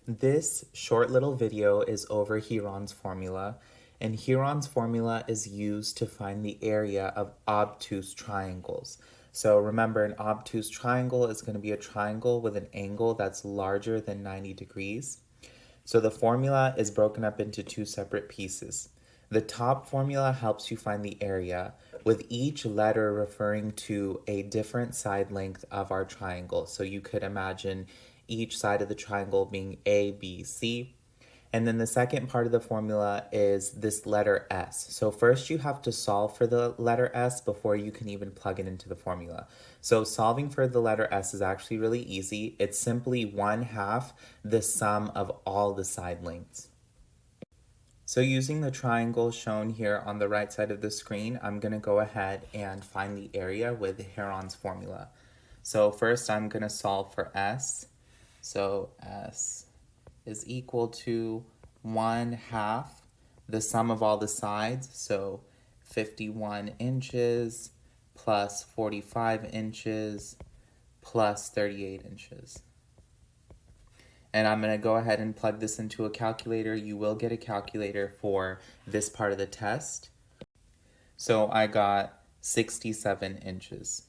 This short little video is over Heron's formula, and Heron's formula is used to find the area of obtuse triangles. So remember, an obtuse triangle is going to be a triangle with an angle that's larger than 90 degrees. So the formula is broken up into two separate pieces. The top formula helps you find the area, with each letter referring to a different side length of our triangle. So you could imagine each side of the triangle being A, B, C. And then the second part of the formula is this letter S. So first you have to solve for the letter S before you can even plug it into the formula. So solving for the letter S is actually really easy. It's simply 1/2 the sum of all the side lengths. So using the triangle shown here on the right side of the screen, I'm going to go ahead and find the area with Heron's formula. So first I'm going to solve for S. So S is equal to 1/2 the sum of all the sides. So 51 inches plus 45 inches plus 38 inches. And I'm going to go ahead and plug this into a calculator. You will get a calculator for this part of the test. So I got 67 inches.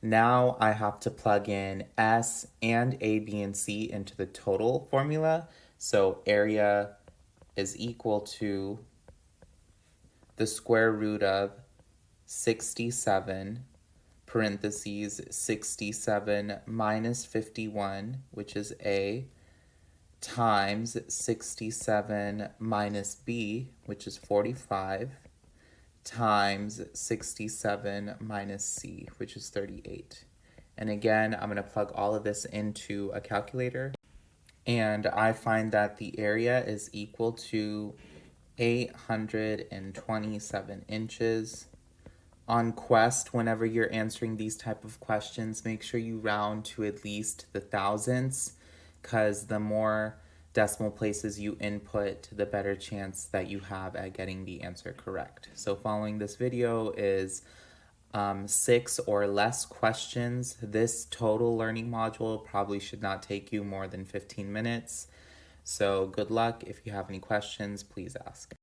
Now I have to plug in S and A, B, and C into the total formula. So area is equal to the square root of 67, parentheses 67 minus 51, which is A, times 67 minus B, which is 45, times 67 minus C, which is 38. And again, I'm going to plug all of this into a calculator. And I find that the area is equal to 827 inches. On Quest, whenever you're answering these type of questions, make sure you round to at least the thousandths, because the more decimal places you input, the better chance that you have at getting the answer correct. So following this video is 6 or less questions. This total learning module probably should not take you more than 15 minutes. So good luck. If you have any questions, please ask.